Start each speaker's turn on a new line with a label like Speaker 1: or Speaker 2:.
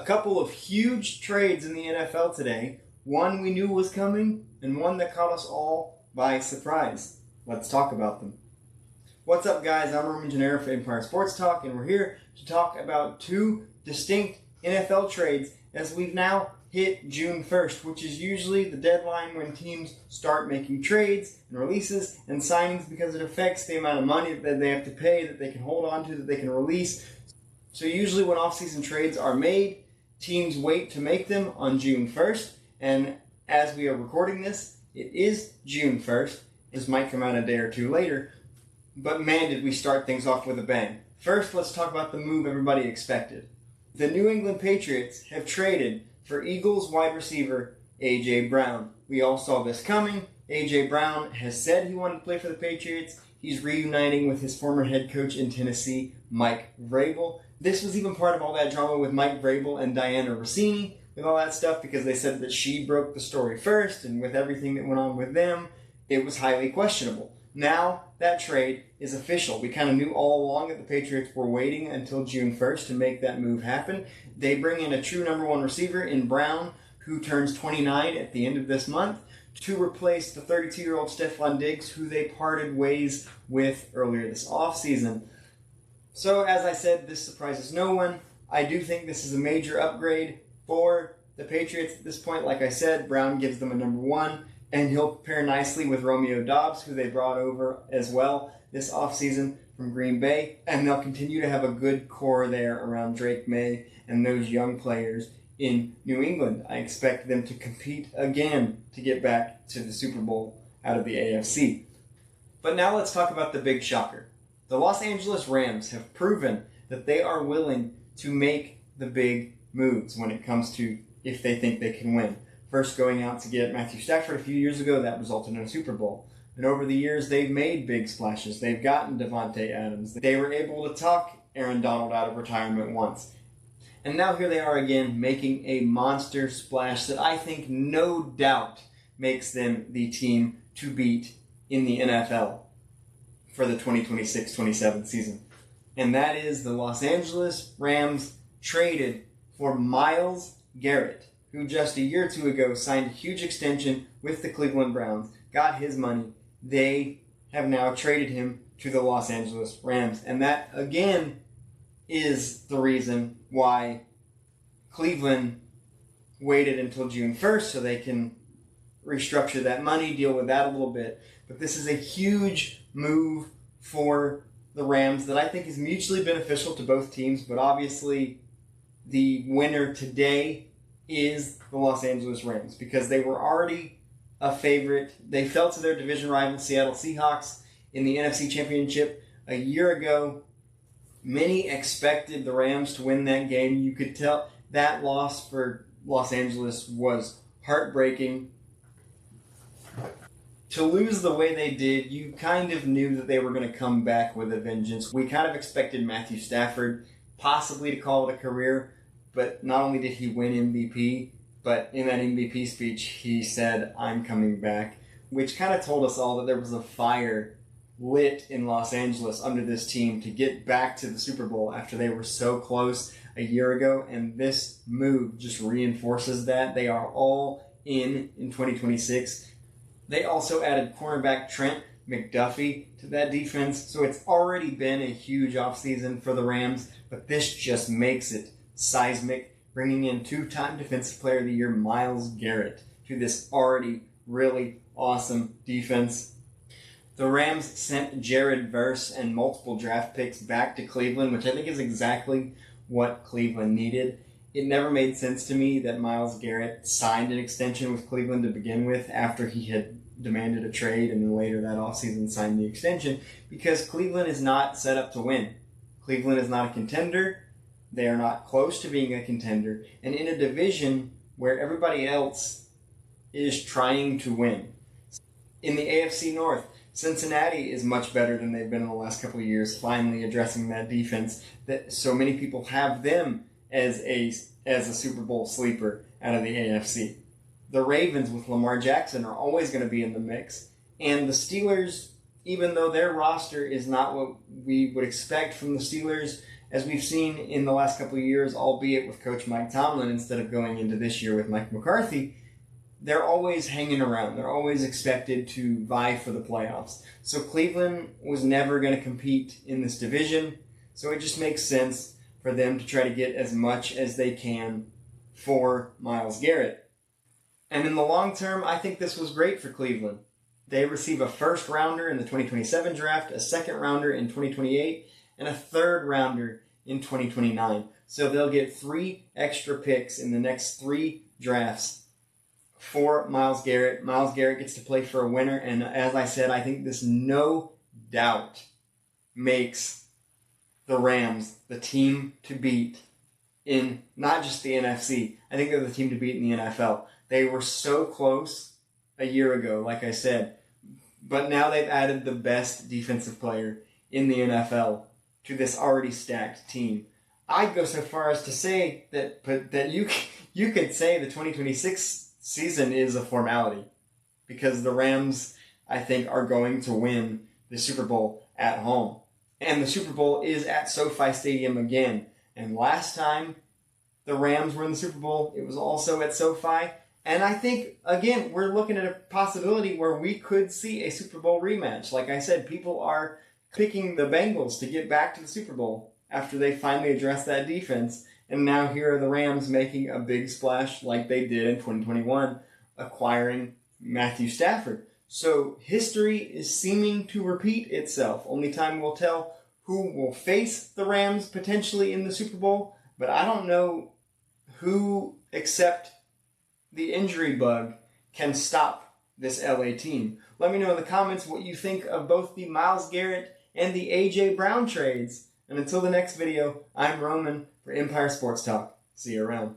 Speaker 1: couple of huge trades in the NFL today. One we knew was coming, and one that caught us all by surprise. Let's talk about them. What's up, guys? I'm Roman Gennaro for Empire Sports Talk, and we're here to talk about two distinct NFL trades as we've now hit June 1st, which is usually the deadline when teams start making trades and releases and signings because it affects the amount of money that they have to pay, that they can hold on to, that they can release. So usually when off-season trades are made, teams wait to make them on June 1st, and as we are recording this, it is June 1st. This might come out a day or two later, but man, did we start things off with a bang. First, let's talk about the move everybody expected. The New England Patriots have traded for Eagles wide receiver A.J. Brwon. We all saw this coming. A.J. Brwon has said he wanted to play for the Patriots. He's reuniting with his former head coach in Tennessee, Mike Vrabel. This was even part of all that drama with Mike Vrabel and Diana Rossini, with all that stuff, because they said that she broke the story first, and with everything that went on with them, it was highly questionable. Now, that trade is official. We kind of knew all along that the Patriots were waiting until June 1st to make that move happen. They bring in a true number one receiver in Brwon, who turns 29 at the end of this month, to replace the 32-year-old Stephon Diggs, who they parted ways with earlier this offseason. So, as I said, this surprises no one. I do think this is a major upgrade for the Patriots at this point. Like I said, Brwon gives them a number one, and he'll pair nicely with Romeo Doubs, who they brought over as well this offseason from Green Bay. And they'll continue to have a good core there around Drake May and those young players in New England. I expect them to compete again to get back to the Super Bowl out of the AFC. But now let's talk about the big shocker. The Los Angeles Rams have proven that they are willing to make the big moves when it comes to if they think they can win. First going out to get Matthew Stafford a few years ago, that resulted in a Super Bowl. And over the years, they've made big splashes. They've gotten Devontae Adams. They were able to talk Aaron Donald out of retirement once. And now here they are again, making a monster splash that I think no doubt makes them the team to beat in the NFL for the 2026-27 season. And that is the Los Angeles Rams traded for Myles Garrett, who just a year or two ago signed a huge extension with the Cleveland Browns, got his money. They have now traded him to the Los Angeles Rams. And that, again, is the reason why Cleveland waited until June 1st so they can restructure that money, deal with that a little bit. But this is a huge move for the Rams that I think is mutually beneficial to both teams, but obviously the winner today is the Los Angeles Rams because they were already a favorite. They fell to their division rival Seattle Seahawks in the NFC Championship a year ago. Many expected the Rams to win that game. You could tell that loss for Los Angeles was heartbreaking. To lose the way they did, you kind of knew that they were going to come back with a vengeance. We kind of expected Matthew Stafford possibly to call it a career, but not only did he win MVP, but in that MVP speech, he said, "I'm coming back," which kind of told us all that there was a fire lit in Los Angeles under this team to get back to the Super Bowl after they were so close a year ago, and this move just reinforces that. They are all in 2026. They also added cornerback Trent McDuffie to that defense, so it's already been a huge offseason for the Rams, but this just makes it seismic, bringing in two-time Defensive Player of the Year Myles Garrett to this already really awesome defense. The Rams sent Jared Verse and multiple draft picks back to Cleveland, which I think is exactly what Cleveland needed. It never made sense to me that Myles Garrett signed an extension with Cleveland to begin with after he had demanded a trade and then later that offseason signed the extension, because Cleveland is not set up to win. Cleveland is not a contender. They are not close to being a contender. And in a division where everybody else is trying to win. In the AFC North, Cincinnati is much better than they've been in the last couple of years, finally addressing that defense that so many people have them as a Super Bowl sleeper out of the AFC. The Ravens with Lamar Jackson are always going to be in the mix. And the Steelers, even though their roster is not what we would expect from the Steelers as we've seen in the last couple of years, albeit with Coach Mike Tomlin instead of going into this year with Mike McCarthy, they're always hanging around. They're always expected to vie for the playoffs. So Cleveland was never going to compete in this division, so it just makes sense for them to try to get as much as they can for Myles Garrett. And in the long term, I think this was great for Cleveland. They receive a first rounder in the 2027 draft, a second rounder in 2028, and a third rounder in 2029. So they'll get 3 extra picks in the next 3 drafts for Myles Garrett. Myles Garrett gets to play for a winner, and as I said, I think this no doubt makes the Rams the team to beat in not just the NFC. I think they're the team to beat in the NFL. They were so close a year ago, like I said, but now they've added the best defensive player in the NFL to this already stacked team. I'd go so far as to say that you could say the 2026 season is a formality, because the Rams, I think, are going to win the Super Bowl at home. And the Super Bowl is at SoFi Stadium again. And last time the Rams were in the Super Bowl, it was also at SoFi. And I think, again, we're looking at a possibility where we could see a Super Bowl rematch. Like I said, people are picking the Bengals to get back to the Super Bowl after they finally addressed that defense. And now here are the Rams making a big splash like they did in 2021, acquiring Matthew Stafford. So history is seeming to repeat itself. Only time will tell who will face the Rams potentially in the Super Bowl. But I don't know who, except the injury bug, can stop this LA team. Let me know in the comments what you think of both the Myles Garrett and the A.J. Brwon trades. And until the next video, I'm Roman for Empire Sports Talk. See you around.